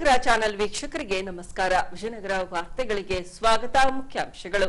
Vijayanagara channel ವೀಕ್ಷಕರಿಗೆ ನಮಸ್ಕಾರ. ವಿಜಯನಗರ ವಾರ್ತೆಗಳಿಗೆ ಸ್ವಾಗತ. ಮುಖ್ಯಾಂಶಗಳು.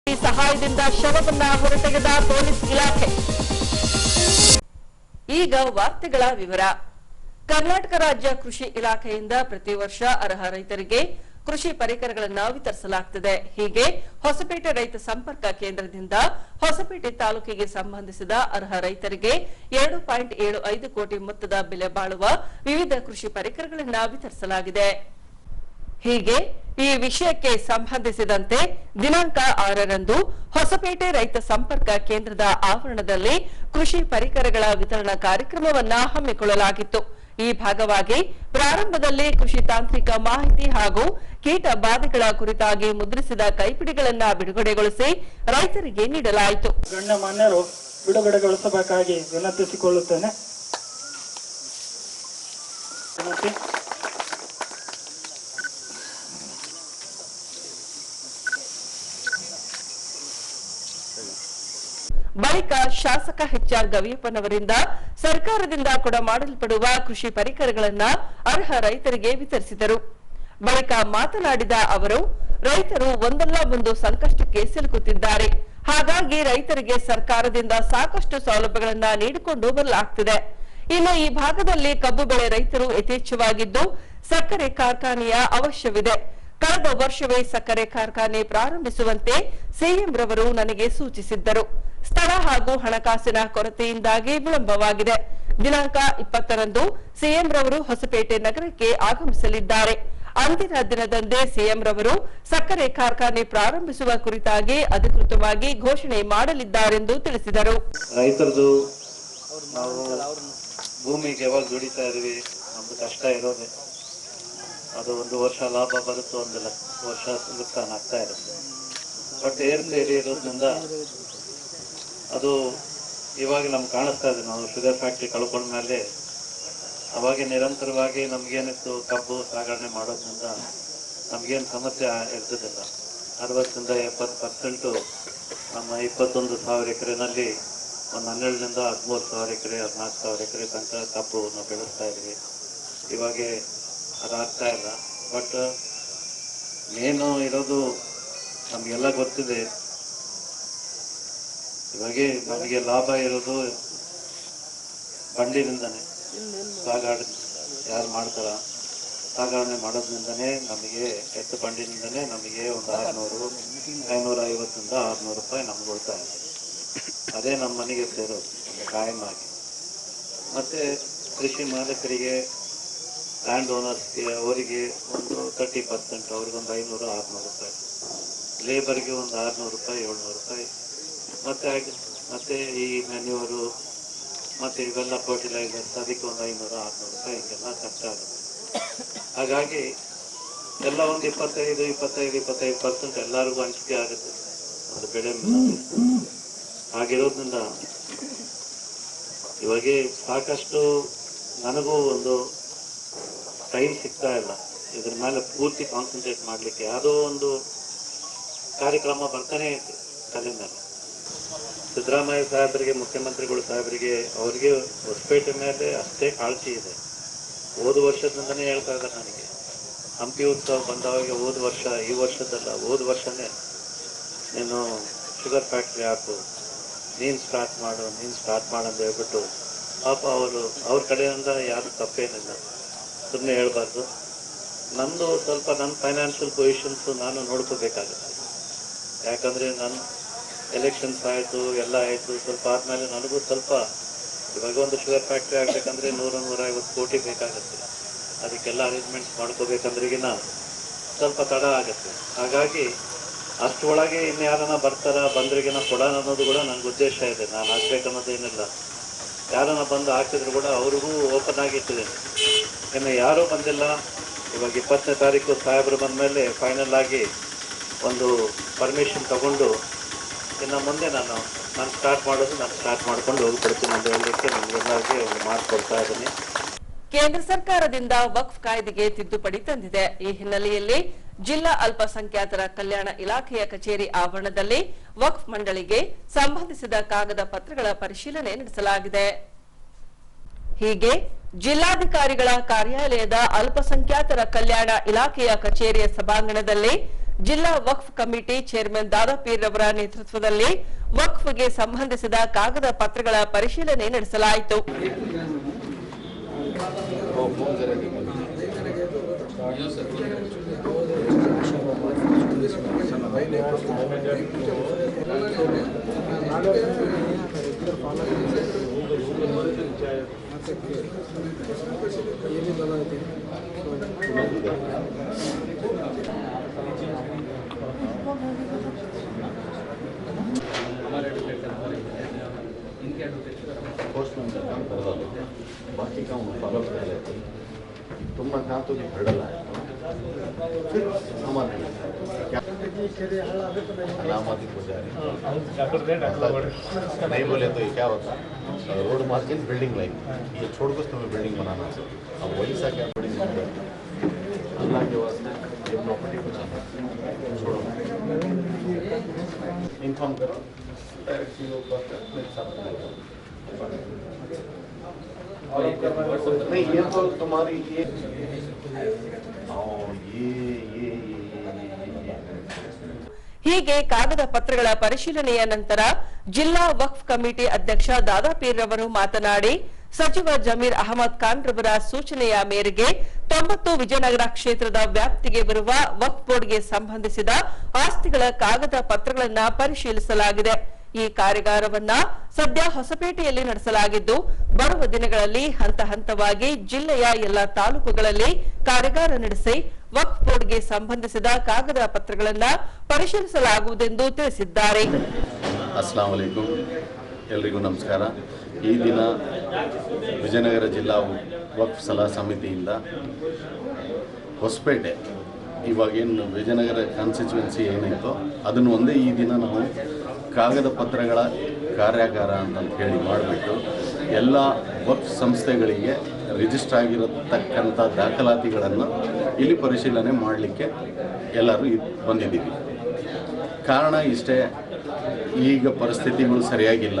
ಸಹಾಯದಿಂದ ಶವವನ್ನ ಹೊರತೆಗೆದ ಪೊಲೀಸ್ ಇಲಾಖೆ. ಈಗ ವಾರ್ತೆಗಳ ವಿವರ. ಕರ್ನಾಟಕ ರಾಜ್ಯ ಕೃಷಿ ಇಲಾಖೆಯಿಂದ ಪ್ರತಿ ವರ್ಷ ಅರ್ಹ ರೈತರಿಗೆ ಕೃಷಿ ಪರಿಕರಗಳನ್ನು ವಿತರಿಸಲಾಗುತ್ತದೆ. ಹೀಗೆ ಹೊಸಪೇಟೆ ರೈತ ಸಂಪರ್ಕ ಕೇಂದ್ರದಿಂದ ಹೊಸಪೇಟೆ ತಾಲೂಕಿಗೆ ಸಂಬಂಧಿಸಿದ ಅರ್ಹ ರೈತರಿಗೆ 2.75 ಕೋಟಿ ಮೊತ್ತದ ಬೆಲೆ ಬಾಳುವ ವಿವಿಧ ಕೃಷಿ ಪರಿಕರಗಳನ್ನು ವಿತರಿಸಲಾಗಿದೆ. ಹೀಗೆ ಈ ವಿಷಯಕ್ಕೆ ಸಂಬಂಧಿಸಿದಂತೆ ದಿನಾಂಕ 6ರಂದು ಹೊಸಪೇಟೆ ರೈತ ಸಂಪರ್ಕ ಕೇಂದ್ರದ ಆವರಣದಲ್ಲಿ ಕೃಷಿ ಪರಿಕರಗಳ ವಿತರಣಾ ಕಾರ್ಯಕ್ರಮವನ್ನು ಹಮ್ಮಿಕೊಳ್ಳಲಾಗಿತ್ತು. ಈ ಭಾಗವಾಗಿ ಪ್ರಾರಂಭದಲ್ಲಿ ಕೃಷಿ ತಾಂತ್ರಿಕ ಮಾಹಿತಿ ಹಾಗೂ ಕೀಟ ಬಾಧೆಗಳ ಕುರಿತಾಗಿ ಮುದ್ರಿಸಿದ ಕೈಪಿಡಿಗಳನ್ನು ಬಿಡುಗಡೆಗೊಳಿಸಿ ರೈತರಿಗೆ ನೀಡಲಾಯಿತು. ಗಣ್ಯಮಾನ್ಯರು ಬಿಡುಗಡೆಗೊಳಿಸಬೇಕಾಗಿ ವಿನಂತಿಸಿಕೊಳ್ಳುತ್ತೇನೆ. ಬಳಿಕ ಶಾಸಕ ಎಚ್ಆರ್ ಗವಿಯಪ್ಪನವರಿಂದ ಸರ್ಕಾರದಿಂದ ಕೊಡಮಾಡಲ್ಪಡುವ ಕೃಷಿ ಪರಿಕರಗಳನ್ನು ಅರ್ಹ ರೈತರಿಗೆ ವಿತರಿಸಿದರು. ಬಳಿಕ ಮಾತನಾಡಿದ ಅವರು, ರೈತರು ಒಂದಲ್ಲ ಒಂದು ಸಂಕಷ್ಟಕ್ಕೆ ಸಿಲುಕುತ್ತಿದ್ದಾರೆ. ಹಾಗಾಗಿ ರೈತರಿಗೆ ಸರ್ಕಾರದಿಂದ ಸಾಕಷ್ಟು ಸೌಲಭ್ಯಗಳನ್ನು ನೀಡಿಕೊಂಡು ಬರಲಾಗುತ್ತಿದೆ. ಇನ್ನು ಈ ಭಾಗದಲ್ಲಿ ಕಬ್ಬು ಬೆಳೆ ರೈತರು ಯಥೇಚ್ಛವಾಗಿದ್ದು ಸಕ್ಕರೆ ಕಾರ್ಖಾನೆಯ ಅವಶ್ಯವಿದೆ. ಕಳೆದ ವರ್ಷವೇ ಸಕ್ಕರೆ ಕಾರ್ಖಾನೆ ಪ್ರಾರಂಭಿಸುವಂತೆ ಸಿಎಂ ರವರು ನನಗೆ ಸೂಚಿಸಿದ್ದರು. ಸ್ಥಳ ಹಾಗೂ ಹಣಕಾಸಿನ ಕೊರತೆಯಿಂದಾಗಿ ವಿಳಂಬವಾಗಿದೆ. ದಿನಾಂಕ 20ರಂದು ಸಿಎಂ ರವರು ಹೊಸಪೇಟೆ ನಗರಕ್ಕೆ ಆಗಮಿಸಲಿದ್ದಾರೆ. ಅಂದಿನ ದಿನದಂದೇ ಸಿಎಂ ರವರು ಸಕ್ಕರೆ ಕಾರ್ಖಾನೆ ಪ್ರಾರಂಭಿಸುವ ಕುರಿತಾಗಿ ಅಧಿಕೃತವಾಗಿ ಘೋಷಣೆ ಮಾಡಲಿದ್ದಾರೆಂದು ತಿಳಿಸಿದರು. ರೈತರದು ನಾವು ಭೂಮಿಗೆ ಯಾವಾಗ ದುಡಿತಾ ಇದೀವಿ, ನಮ್ದು ಕಷ್ಟ ಇರೋದೆ. ಅದು ಒಂದು ವರ್ಷ ಲಾಭ ಬರುತ್ತೆ, ಒಂದು ವರ್ಷ ನುಕ್ಸಾನ ಆಗ್ತಾ ಇರುತ್ತೆ. ಬಟ್ ಏರಿ ಇರೋದ್ರಿಂದ ಅದು ಇವಾಗ ನಮ್ಗೆ ಕಾಣಿಸ್ತಾ ಇದೆ. ನಾವು ಶುಗರ್ ಫ್ಯಾಕ್ಟ್ರಿ ಕಳ್ಕೊಂಡ್ಮೇಲೆ ಅವಾಗೆ ನಿರಂತರವಾಗಿ ನಮ್ಗೇನಿತ್ತು, ಕಬ್ಬು ಸಾಗಣೆ ಮಾಡೋದ್ರಿಂದ ನಮ್ಗೇನು ಸಮಸ್ಯೆ ಇರ್ತಿದ್ದಿಲ್ಲ. 60ರಿಂದ 70% ನಮ್ಮ 21,000 ಎಕರೆನಲ್ಲಿ ಒಂದು 12ರಿಂದ 13,000 ಎಕರೆ 14,000 ಎಕರೆ ತನಕ ಕಬ್ಬು ನಾವು ಬೆಳೆಸ್ತಾ ಇದ್ವಿ. ಇವಾಗ ಅದಾಗ್ತಾ ಇಲ್ಲ. ಬಟ್ ಮೇನು ಇರೋದು ನಮಗೆಲ್ಲ ಗೊತ್ತಿದೆ. ಇವಾಗ ನಮಗೆ ಲಾಭ ಇರೋದು ಬಂಡಿನಿಂದನೇ, ಸಾಗಾಟ ಯಾರು ಮಾಡ್ತಾರ ಸಾಗಣೆ ಮಾಡೋದ್ರಿಂದನೇ ನಮಗೆ, ಎತ್ತು ಬಂಡಿನಿಂದನೇ ನಮಗೆ ಒಂದು 550ರಿಂದ 600 ರೂಪಾಯಿ ನಮ್ಗೆ ಉಳಿತಾಯ. ಅದೇ ನಮ್ಮ ಮನೆಗೆ ಸೇರೋದು ಕಾಯಂ ಆಗಿ. ಮತ್ತೆ ಕೃಷಿ ಮಾಲಕರಿಗೆ, ಲ್ಯಾಂಡ್ ಓನರ್ಸ್ಗೆ, ಅವರಿಗೆ ಒಂದು 30%, ಅವ್ರಿಗೊಂದು 500-600 ರೂಪಾಯಿ, ಲೇಬರ್ಗೆ ಒಂದು 600 ರೂಪಾಯಿ 700 ರೂಪಾಯಿ, ಮತ್ತೆ ಈ ಮ್ಯಾನ್ಯೂರು ಮತ್ತೆ ಇವೆಲ್ಲ ಫರ್ಟಿಲೈಸರ್ಸ್ ಅದಕ್ಕೆ ಒಂದು 500-600 ರೂಪಾಯಿ ಹಿಂಗೆಲ್ಲ ಖರ್ಚಾಗುತ್ತೆ. ಹಾಗಾಗಿ ಎಲ್ಲ ಒಂದು 25% ಎಲ್ಲರಿಗೂ ಹಂಚಿಕೆ ಆಗುತ್ತೆ ಒಂದು ಬೆಳೆ ಮೇಲೆ. ಹಾಗಿರೋದ್ರಿಂದ ಇವಾಗ ಸಾಕಷ್ಟು ನನಗೂ ಒಂದು ಟೈಮ್ ಸಿಗ್ತಾ ಇಲ್ಲ ಇದ್ರ ಮೇಲೆ ಪೂರ್ತಿ ಕಾನ್ಸಂಟ್ರೇಟ್ ಮಾಡಲಿಕ್ಕೆ. ಯಾವುದೋ ಒಂದು ಕಾರ್ಯಕ್ರಮ ಬರ್ತಾನೆ ಇದೆ ತಲೆ ಮೇಲೆ. ಸಿದ್ದರಾಮಯ್ಯ ಸಾಹೇಬರಿಗೆ, ಮುಖ್ಯಮಂತ್ರಿಗಳು ಸಾಹೇಬರಿಗೆ, ಅವರಿಗೆ ಹೊಸಪೇಟೆ ಮೇಲೆ ಅಷ್ಟೇ ಕಾಳಜಿ ಇದೆ. ಹೋದ ವರ್ಷದಿಂದನೇ ಹೇಳ್ತಾ ಇದ್ದಾರೆ ನನಗೆ. ಹಂಪಿ ಉತ್ಸವ ಬಂದವಾಗ ಹೋದ ವರ್ಷ, ಈ ವರ್ಷದಲ್ಲ ಹೋದ ವರ್ಷನೇ ನೀನು ಶುಗರ್ ಫ್ಯಾಕ್ಟ್ರಿ ಹಾಕು, ನೀನು ಸ್ಟಾರ್ಟ್ ಮಾಡು ಅಂತ ಹೇಳ್ಬಿಟ್ಟು ಪಾಪ ಅವ್ರ ಕಡೆಯಿಂದ ಯಾರು ತಪ್ಪೇನಿಲ್ಲ, ಸುಮ್ಮನೆ ಹೇಳ್ಬಾರ್ದು. ನಂದು ಸ್ವಲ್ಪ ನನ್ನ ಫೈನಾನ್ಷಿಯಲ್ ಪೊಸಿಷನ್ಸು ನಾನು ನೋಡ್ಕೋಬೇಕಾಗುತ್ತೆ. ಯಾಕಂದರೆ ನನ್ನ ಎಲೆಕ್ಷನ್ಸ್ ಆಯಿತು, ಎಲ್ಲ ಆಯಿತು, ಸ್ವಲ್ಪ ಆದಮೇಲೆ ನನಗೂ ಸ್ವಲ್ಪ ಇವಾಗ ಒಂದು ಶುಗರ್ ಫ್ಯಾಕ್ಟ್ರಿ ಆಗಬೇಕಂದ್ರೆ 100-150 ಕೋಟಿ ಬೇಕಾಗುತ್ತೆ. ಅದಕ್ಕೆಲ್ಲ ಅರೇಂಜ್ಮೆಂಟ್ಸ್ ಮಾಡ್ಕೋಬೇಕಂದ್ರಿಗಿನ ಸ್ವಲ್ಪ ತಡ ಆಗುತ್ತೆ. ಹಾಗಾಗಿ ಅಷ್ಟರೊಳಗೆ ಇನ್ಯಾರನ್ನ ಬಂದ್ರಿಗಿನ ಕೊಡೋಣ ಅನ್ನೋದು ಕೂಡ ನನಗೆ ಉದ್ದೇಶ ಇದೆ. ನಾನು ಹಾಕ್ಬೇಕನ್ನೋದೇನಿಲ್ಲ. ಯಾರನ್ನ ಬಂದು ಹಾಕಿದ್ರು ಕೂಡ ಅವ್ರಿಗೂ ಓಪನ್ ಆಗಿ ಇಟ್ಟಿದ್ದೇನೆ. ಇನ್ನು ಯಾರೂ ಬಂದಿಲ್ಲ. ಇವಾಗ 20ನೇ ತಾರೀಕು ಸಾಹೇಬರು ಬಂದ ಮೇಲೆ ಫೈನಲ್ ಆಗಿ ಒಂದು ಪರ್ಮಿಷನ್ ತಗೊಂಡು ಇನ್ನು ಮುಂದೆ ನಾನು ಸ್ಟಾರ್ಟ್ ಮಾಡ್ಕೊಂಡು ಹೋಗ್ಬಿಡ್ತೀನಿ ಅಂತ ಹೇಳಲಿಕ್ಕೆ ನಿಮಗೆಲ್ಲರಿಗೆ ಒಂದು ಮಾತು ಕೊಡ್ತಾ ಇದ್ದೀನಿ. ಕೇಂದ್ರ ಸರ್ಕಾರದಿಂದ ವಕ್ಫ್ ಕಾಯ್ದೆಗೆ ತಿದ್ದುಪಡಿ ತಂದಿದೆ. ಈ ಹಿನ್ನೆಲೆಯಲ್ಲಿ ಜಿಲ್ಲಾ ಅಲ್ಪಸಂಖ್ಯಾತರ ಕಲ್ಯಾಣ ಇಲಾಖೆಯ ಕಚೇರಿ ಆವರಣದಲ್ಲಿ ವಕ್ಫ್ ಮಂಡಳಿಗೆ ಸಂಬಂಧಿಸಿದ ಕಾಗದ ಪತ್ರಗಳ ಪರಿಶೀಲನೆ ನಡೆಸಲಾಗಿದೆ. ಹೀಗೆ ಜಿಲ್ಲಾಧಿಕಾರಿಗಳ ಕಾರ್ಯಾಲಯದ ಅಲ್ಪಸಂಖ್ಯಾತರ ಕಲ್ಯಾಣ ಇಲಾಖೆಯ ಕಚೇರಿಯ ಸಭಾಂಗಣದಲ್ಲಿ ಜಿಲ್ಲಾ ವಕ್ಫ್ ಕಮಿಟಿ ಚೇರ್ಮನ್ ದಾದಾಪೀರ್ ಅವರ ನೇತೃತ್ವದಲ್ಲಿ ವಕ್ಫ್ಗೆ ಸಂಬಂಧಿಸಿದ ಕಾಗದ ಪತ್ರಗಳ ಪರಿಶೀಲನೆ ನಡೆಸಲಾಯಿತು. बाकी काम फॉलो कर लेते हैं. तुम ना तो भी हड़ल है फिर हमारे अलामत हो जा रही नहीं बोले तो ये क्या होता रोड मार्जिन बिल्डिंग लाइन ये छोड़ कर तुम्हें बिल्डिंग बनाना है. अब वही सा क्या बिल्डिंग अल्लाह के वास्ते ये प्रॉपर्टी को छोड़ो इन्फॉर्म करो नहीं ये तो तुम्हारी ये ಹೀಗೆ ಕಾಗದ ಪತ್ರಗಳ ಪರಿಶೀಲನೆಯ ನಂತರ ಜಿಲ್ಲಾ ವಕ್ಫ್ ಕಮಿಟಿ ಅಧ್ಯಕ್ಷ ದಾದಾಪೀರ್ ರವರು ಮಾತನಾಡಿ ಸಚಿವ ಜಮೀರ್ ಅಹಮದ್ ಖಾನ್ ರವರ ಸೂಚನೆಯ ಮೇರೆಗೆ 90 ವಿಜಯನಗರ ಕ್ಷೇತ್ರದ ವ್ಯಾಪ್ತಿಗೆ ಬರುವ ವಕ್ಫ್ ಬೋರ್ಡ್ಗೆ ಸಂಬಂಧಿಸಿದ ಆಸ್ತಿಗಳ ಕಾಗದ ಪತ್ರಗಳನ್ನು ಪರಿಶೀಲಿಸಲಾಗಿದೆ. ಈ ಕಾರ್ಯಾಗಾರವನ್ನ ಸದ್ಯ ಹೊಸಪೇಟೆಯಲ್ಲಿ ನಡೆಸಲಾಗಿದ್ದು ಬರುವ ದಿನಗಳಲ್ಲಿ ಹಂತ ಹಂತವಾಗಿ ಜಿಲ್ಲೆಯ ಎಲ್ಲ ತಾಲೂಕುಗಳಲ್ಲಿ ಕಾರ್ಯಾಗಾರ ನಡೆಸಿ ವಕ್ಫ್ ಬೋರ್ಡ್ಗೆ ಸಂಬಂಧಿಸಿದ ಕಾಗದ ಪತ್ರಗಳನ್ನು ಪರಿಶೀಲಿಸಲಾಗುವುದೆಂದು ತಿಳಿಸಿದ್ದಾರೆ. ಅಸ್ಸಲಾಂ ವಲೈಕುಂ, ಎಲ್ಲರಿಗೂ ನಮಸ್ಕಾರ. ಈ ದಿನ ವಿಜಯನಗರ ಜಿಲ್ಲಾ ವಕ್ಫ್ ಸಲಹಾ ಸಮಿತಿಯಿಂದ ಹೊಸಪೇಟೆ ಇವಾಗೇನು ವಿಜಯನಗರ ಕಾನ್ಸ್ಟಿಟ್ಯೂನ್ಸಿ ಏನಾಯಿತು ಅದನ್ನು ಒಂದೇ ಈ ದಿನ ನಾವು ಕಾಗದ ಪತ್ರಗಳ ಕಾರ್ಯಾಗಾರ ಅಂತ ಹೇಳಿ ಮಾಡಿಬಿಟ್ಟು ಎಲ್ಲ ವಕ್ಫ್ ಸಂಸ್ಥೆಗಳಿಗೆ ರಿಜಿಸ್ಟರ್ ಆಗಿರತಕ್ಕಂಥ ದಾಖಲಾತಿಗಳನ್ನು ಇಲ್ಲಿ ಪರಿಶೀಲನೆ ಮಾಡಲಿಕ್ಕೆ ಎಲ್ಲರೂ ಬಂದಿದ್ದೀವಿ. ಕಾರಣ ಇಷ್ಟೇ, ಈಗ ಪರಿಸ್ಥಿತಿಗಳು ಸರಿಯಾಗಿಲ್ಲ.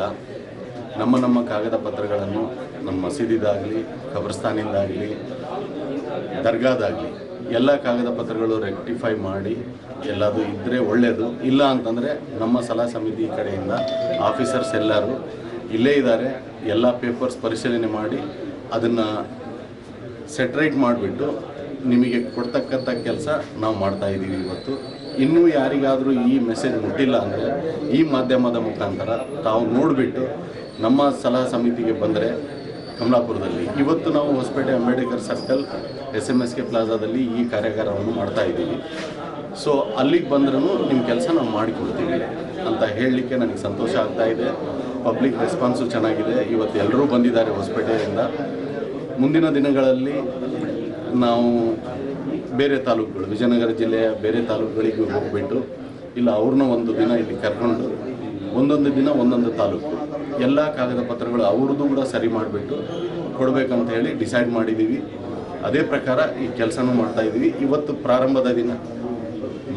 ನಮ್ಮ ಕಾಗದ ಪತ್ರಗಳನ್ನು ನಮ್ಮ ಮಸೀದಿದಾಗಲಿ ಖಬರ್ಸ್ತಾನಿಂದಾಗಲಿ ದರ್ಗಾದಾಗಲಿ ಎಲ್ಲ ಕಾಗದ ಪತ್ರಗಳು ರೆಕ್ಟಿಫೈ ಮಾಡಿ ಎಲ್ಲದು ಇದ್ದರೆ ಒಳ್ಳೆಯದು. ಇಲ್ಲ ಅಂತಂದರೆ ನಮ್ಮ ಸಲಹಾ ಸಮಿತಿ ಕಡೆಯಿಂದ ಆಫೀಸರ್ಸ್ ಎಲ್ಲರೂ ಇಲ್ಲೇ ಇದ್ದಾರೆ. ಎಲ್ಲ ಪೇಪರ್ಸ್ ಪರಿಶೀಲನೆ ಮಾಡಿ ಅದನ್ನು ಸೆಟ್ರೈಟ್ ಮಾಡಿಬಿಟ್ಟು ನಿಮಗೆ ಕೊಡ್ತಕ್ಕಂಥ ಕೆಲಸ ನಾವು ಮಾಡ್ತಾಯಿದ್ದೀವಿ ಇವತ್ತು. ಇನ್ನೂ ಯಾರಿಗಾದರೂ ಈ ಮೆಸೇಜ್ ಮುಟ್ಟಿಲ್ಲ ಅಂದರೆ ಈ ಮಾಧ್ಯಮದ ಮುಖಾಂತರ ತಾವು ನೋಡಿಬಿಟ್ಟು ನಮ್ಮ ಸಲಹಾ ಸಮಿತಿಗೆ ಬಂದರೆ ಕಮಲಾಪುರದಲ್ಲಿ ಇವತ್ತು ನಾವು ಹೊಸಪೇಟೆ ಅಂಬೇಡ್ಕರ್ ಸರ್ಕಲ್ SMSK ಪ್ಲಾಜಾದಲ್ಲಿ ಈ ಕಾರ್ಯಾಗಾರವನ್ನು ಮಾಡ್ತಾಯಿದ್ದೀವಿ. ಸೊ ಅಲ್ಲಿಗೆ ಬಂದ್ರೂ ನಿಮ್ಮ ಕೆಲಸ ನಾವು ಮಾಡಿಕೊಡ್ತೀವಿ ಅಂತ ಹೇಳಲಿಕ್ಕೆ ನನಗೆ ಸಂತೋಷ ಆಗ್ತಾಯಿದೆ. ಪಬ್ಲಿಕ್ ರೆಸ್ಪಾನ್ಸು ಚೆನ್ನಾಗಿದೆ. ಇವತ್ತು ಎಲ್ಲರೂ ಬಂದಿದ್ದಾರೆ ಹೊಸಪೇಟೆಯಿಂದ. ಮುಂದಿನ ದಿನಗಳಲ್ಲಿ ನಾವು ಬೇರೆ ತಾಲೂಕುಗಳು ವಿಜಯನಗರ ಜಿಲ್ಲೆಯ ಬೇರೆ ತಾಲೂಕುಗಳಿಗೆ ಹೋಗಿಬಿಟ್ಟು ಇಲ್ಲ ಅವ್ರನ್ನ ಒಂದು ದಿನ ಇಲ್ಲಿ ಕರ್ಕೊಂಡು ಒಂದೊಂದು ದಿನ ಒಂದೊಂದು ತಾಲೂಕು ಎಲ್ಲ ಕಾಗದ ಪತ್ರಗಳು ಅವ್ರದ್ದು ಕೂಡ ಸರಿ ಮಾಡಿಬಿಟ್ಟು ಕೊಡಬೇಕಂತ ಹೇಳಿ ಡಿಸೈಡ್ ಮಾಡಿದ್ದೀವಿ. ಅದೇ ಪ್ರಕಾರ ಈ ಕೆಲಸನೂ ಮಾಡ್ತಾಯಿದ್ದೀವಿ. ಇವತ್ತು ಪ್ರಾರಂಭದ ದಿನ,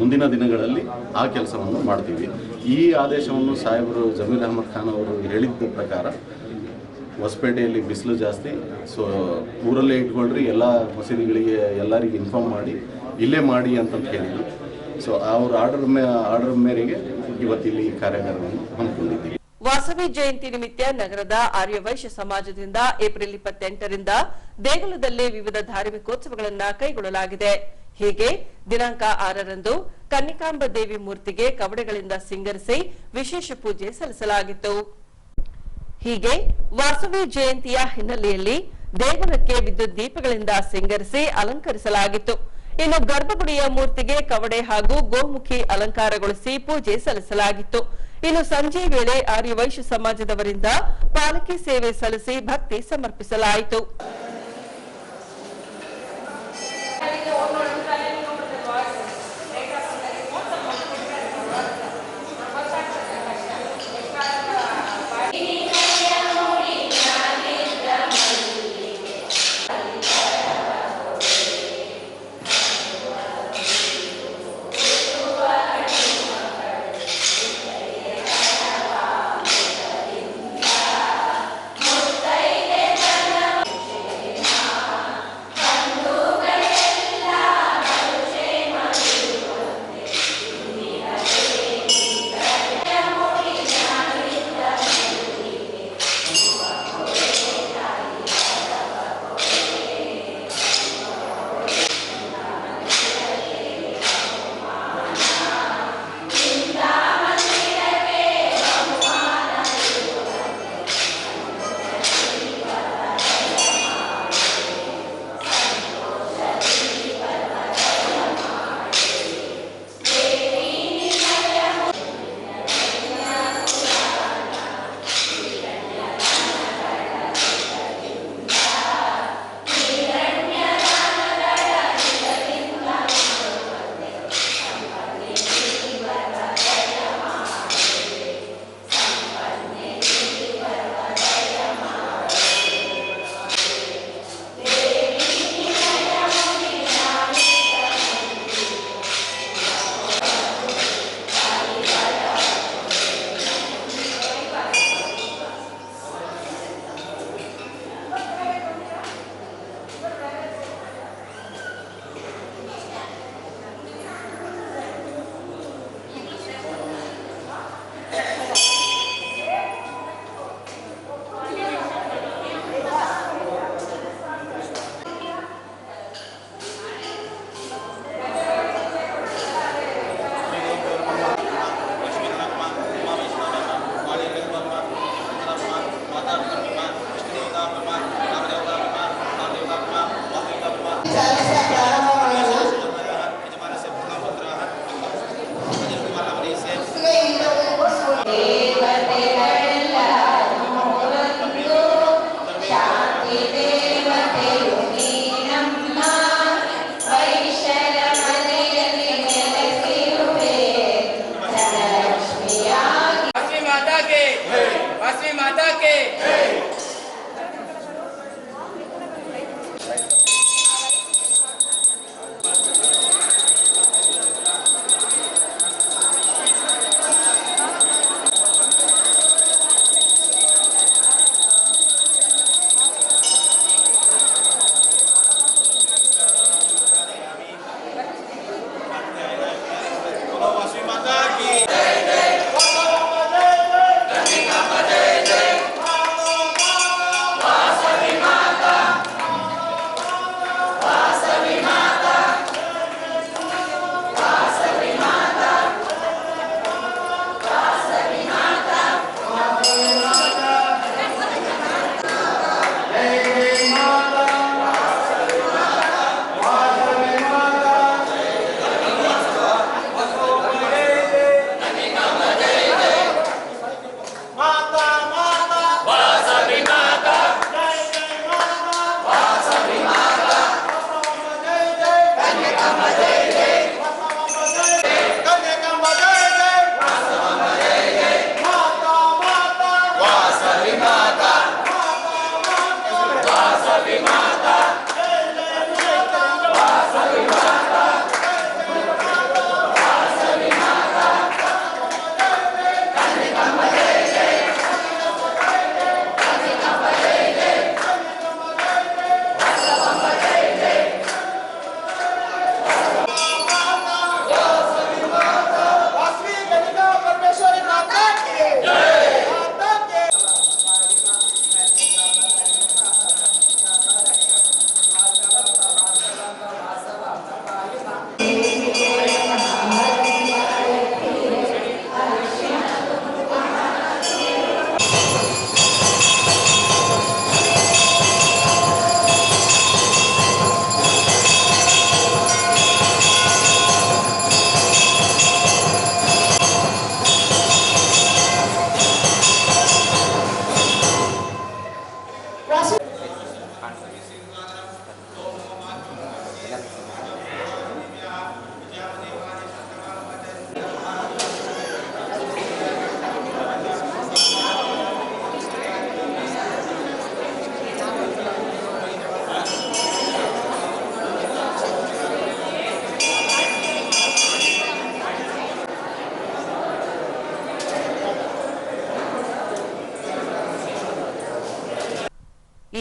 ಮುಂದಿನ ದಿನಗಳಲ್ಲಿ ಆ ಕೆಲಸವನ್ನು ಮಾಡ್ತೀವಿ. ಈ ಆದೇಶವನ್ನು ಸಾಹೇಬರು ಜಮೀರ್ ಅಹಮದ್ ಖಾನ್ ಅವರು ಹೇಳಿದ್ದ ಪ್ರಕಾರ ಹೊಸಪೇಟೆಯಲ್ಲಿ ಬಿಸಿಲು ಜಾಸ್ತಿ, ಸೊ ಊರಲ್ಲೇ ಇಟ್ಕೊಳ್ರಿ, ಎಲ್ಲ ಮಸೀದಿಗಳಿಗೆ ಎಲ್ಲರಿಗೆ ಇನ್ಫಾರ್ಮ್ ಮಾಡಿ ಇಲ್ಲೇ ಮಾಡಿ ಅಂತಂತ ಹೇಳಿದ್ವಿ. ಸೊ ಅವ್ರ ಆರ್ಡರ್ ಮೇರೆಗೆ ಇವತ್ತಿಲ್ಲಿ ಕಾರ್ಯಾಗಾರವನ್ನು ಹಮ್ಮಿಕೊಂಡಿದ್ದೀವಿ. ವಾಸವಿ ಜಯಂತಿ ನಿಮಿತ್ತ ನಗರದ ಆರ್ಯವೈಶ್ಯ ಸಮಾಜದಿಂದ ಏಪ್ರಿಲ್ 28ರಿಂದ ದೇಗುಲದಲ್ಲಿ ವಿವಿಧ ಧಾರ್ಮಿಕೋತ್ಸವಗಳನ್ನು ಕೈಗೊಳ್ಳಲಾಗಿದೆ. ಹೀಗೆ ದಿನಾಂಕ 6ರಂದು ಕನ್ನಿಕಾಂಬ ದೇವಿ ಮೂರ್ತಿಗೆ ಕವಡೆಗಳಿಂದ ಸಿಂಗರಿಸಿ ವಿಶೇಷ ಪೂಜೆ ಸಲ್ಲಿಸಲಾಗಿತ್ತು. ಹೀಗೆ ವಾಸವಿ ಜಯಂತಿಯ ಹಿನ್ನೆಲೆಯಲ್ಲಿ ದೇಗುಲಕ್ಕೆ ವಿದ್ಯುತ್ ದೀಪಗಳಿಂದ ಸಿಂಗರಿಸಿ ಅಲಂಕರಿಸಲಾಗಿತ್ತು. ಇನ್ನು ಗರ್ಭಗುಡಿಯ ಮೂರ್ತಿಗೆ ಕವಡೆ ಹಾಗೂ ಗೋಮುಖಿ ಅಲಂಕಾರಗೊಳಿಸಿ ಪೂಜೆ ಸಲ್ಲಿಸಲಾಗಿತ್ತು. ಇನ್ನು ಸಂಜೆ ವೇಳೆ ಆರ್ಯವೈಶ್ಯ ಸಮಾಜದವರಿಂದ ಪಾಲಕಿ ಸೇವೆ ಸಲ್ಲಿಸಿ ಭಕ್ತಿ ಸಮರ್ಪಿಸಲಾಯಿತು.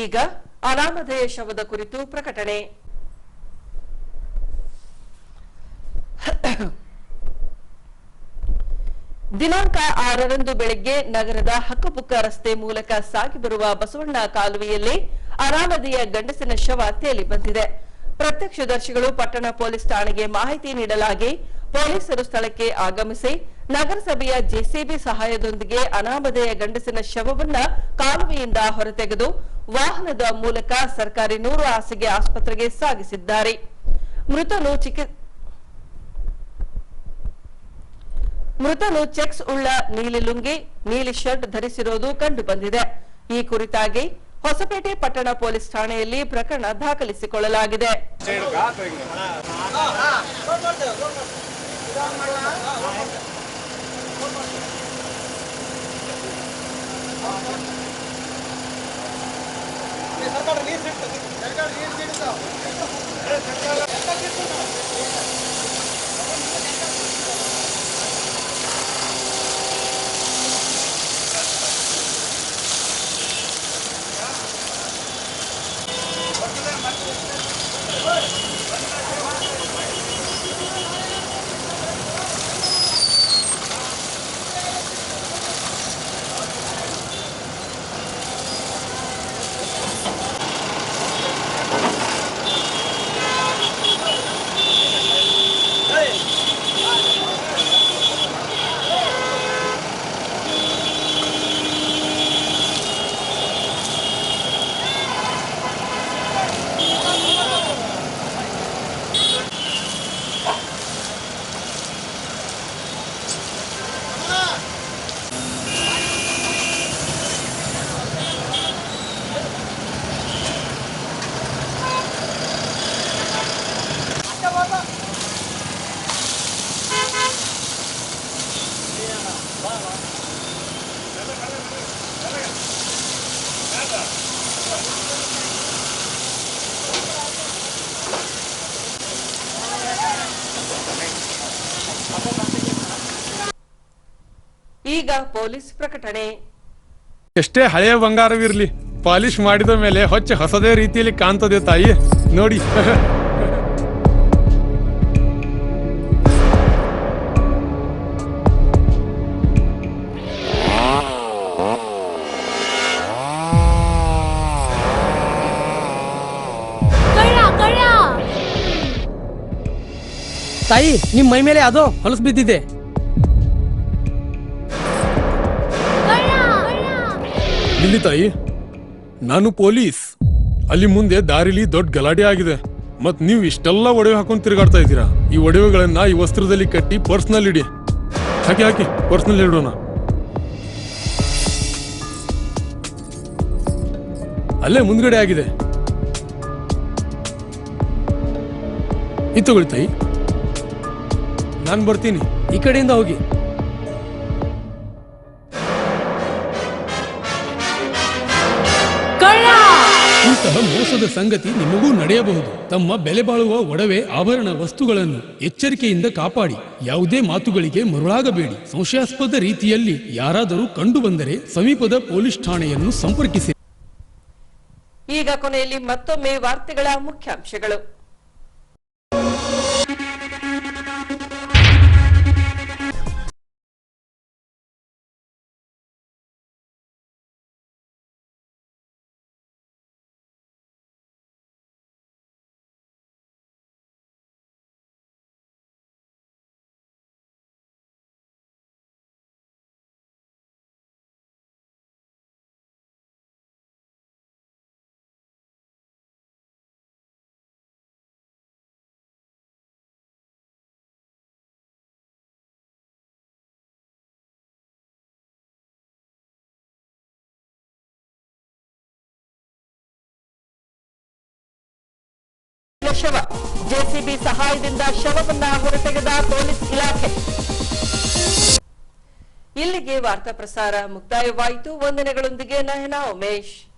ಈಗ ಅನಾಮಧೇಯ ಶವದ ಕುರಿತು ಪ್ರಕಟಣೆ. ದಿನಾಂಕ 6ರಂದು ಬೆಳಗ್ಗೆ ನಗರದ ಹಕ್ಕಬುಕ್ಕ ರಸ್ತೆ ಮೂಲಕ ಸಾಗಿ ಬರುವ ಬಸವಣ್ಣ ಕಾಲುವೆಯಲ್ಲಿ ಅನಾಮಧೇಯ ಗಂಡಸಿನ ಶವ ತೇಲಿ ಬಂದಿದೆ. ಪ್ರತ್ಯಕ್ಷದರ್ಶಿಗಳು ಪಟ್ಟಣ ಪೊಲೀಸ್ ಠಾಣೆಗೆ ಮಾಹಿತಿ ನೀಡಲಾಗಿ ಪೊಲೀಸರು ಸ್ಥಳಕ್ಕೆ ಆಗಮಿಸಿ ನಗರಸಭೆಯ ಜೆಸಿಬಿ ಸಹಾಯದೊಂದಿಗೆ ಅನಾಮಧೇಯ ಗಂಡಸಿನ ಶವವನ್ನ ಕಾಲುವೆಯಿಂದ ಹೊರತೆಗೆದು ವಾಹನದ ಮೂಲಕ ಸರ್ಕಾರಿ ನೂರು ಹಾಸಿಗೆ ಆಸ್ಪತ್ರೆಗೆ ಸಾಗಿಸಿದ್ದಾರೆ. ಮೃತನು ಚೆಕ್ಸ್ ಉಳ್ಳ ನೀಲಿ ಲುಂಗಿ, ನೀಲಿ ಶರ್ಟ್ ಧರಿಸಿರುವುದು ಕಂಡು ಬಂದಿದೆ. ಈ ಕುರಿತಾಗಿ ಹೊಸಪೇಟೆ ಪಟ್ಟಣ ಪೊಲೀಸ್ ಠಾಣೆಯಲ್ಲಿ ಪ್ರಕರಣ ದಾಖಲಿಸಿಕೊಳ್ಳಲಾಗಿದೆ. ಈಗ ಪೊಲೀಸ್ ಪ್ರಕಟಣೆ. ಎಷ್ಟೇ ಹಳೆಯ ಬಂಗಾರವಿರ್ಲಿ, ಪಾಲಿಶ್ ಮಾಡಿದ ಮೇಲೆ ಹೊಚ್ಚ ಹೊಸದೇ ರೀತಿಯಲ್ಲಿ ಕಾಣ್ತದೆ ತಾಯಿ ನೋಡಿ. ತಾಯಿ, ನಿಮ್ ಮೈ ಮೇಲೆ ಅದು ಹೊಲಸು ಬಿದ್ದಿದೆ. ಇಲ್ಲಿ ತಾಯಿ, ನಾನು ಪೊಲೀಸ್. ಅಲ್ಲಿ ಮುಂದೆ ದಾರಿಲಿ ದೊಡ್ಡ ಗಲಾಟೆ ಆಗಿದೆ, ಮತ್ ನೀವು ಇಷ್ಟೆಲ್ಲ ಒಡವೆ ಹಾಕೊಂಡು ತಿರುಗಾಡ್ತಾ ಇದ್ದೀರಾ. ಈ ಒಡವೆಗಳನ್ನ ಈ ವಸ್ತ್ರದಲ್ಲಿ ಕಟ್ಟಿ ಪರ್ಸ್ನಲ್ಲಿ ಇಡಿ. ಹಾಕಿ ಹಾಕಿ ಪರ್ಸ್ನಲ್ಲಿ ಇಡೋಣ. ಅಲ್ಲೇ ಮುಂದ್ಗಡೆ ಆಗಿದೆ. ಇದು ತಗೊಳ್ಳಿ ತಾಯಿ, ನಾನು ಬರ್ತೀನಿ. ಈ ಕಡೆಯಿಂದ ಹೋಗಿ. ಇಂತಹ ಮೋಸದ ಸಂಗತಿ ನಿಮಗೂ ನಡೆಯಬಹುದು. ತಮ್ಮ ಬೆಲೆ ಬಾಳುವ ಒಡವೆ ಆಭರಣ ವಸ್ತುಗಳನ್ನು ಎಚ್ಚರಿಕೆಯಿಂದ ಕಾಪಾಡಿ. ಯಾವುದೇ ಮಾತುಗಳಿಗೆ ಮರುಳಾಗಬೇಡಿ. ಸಂಶಯಾಸ್ಪದ ರೀತಿಯಲ್ಲಿ ಯಾರಾದರೂ ಕಂಡು ಬಂದರೆ ಸಮೀಪದ ಪೊಲೀಸ್ ಠಾಣೆಯನ್ನು ಸಂಪರ್ಕಿಸಿ. ಈಗ ಕೊನೆಯಲ್ಲಿ ಮತ್ತೊಮ್ಮೆ ವಾರ್ತೆಗಳ ಮುಖ್ಯಾಂಶಗಳು. ಜೆಸಿಬಿ ಸಹಾಯದಿಂದ ಶವವನ್ನ ಹೊರತೆಗೆದ ಪೊಲೀಸ್ ಇಲಾಖೆ. ಇಲ್ಲಿಗೆ ವಾರ್ತಾ ಪ್ರಸಾರ ಮುಕ್ತಾಯವಾಯಿತು. ವಂದನೆಗಳೊಂದಿಗೆ ನಯನಾ ಉಮೇಶ್.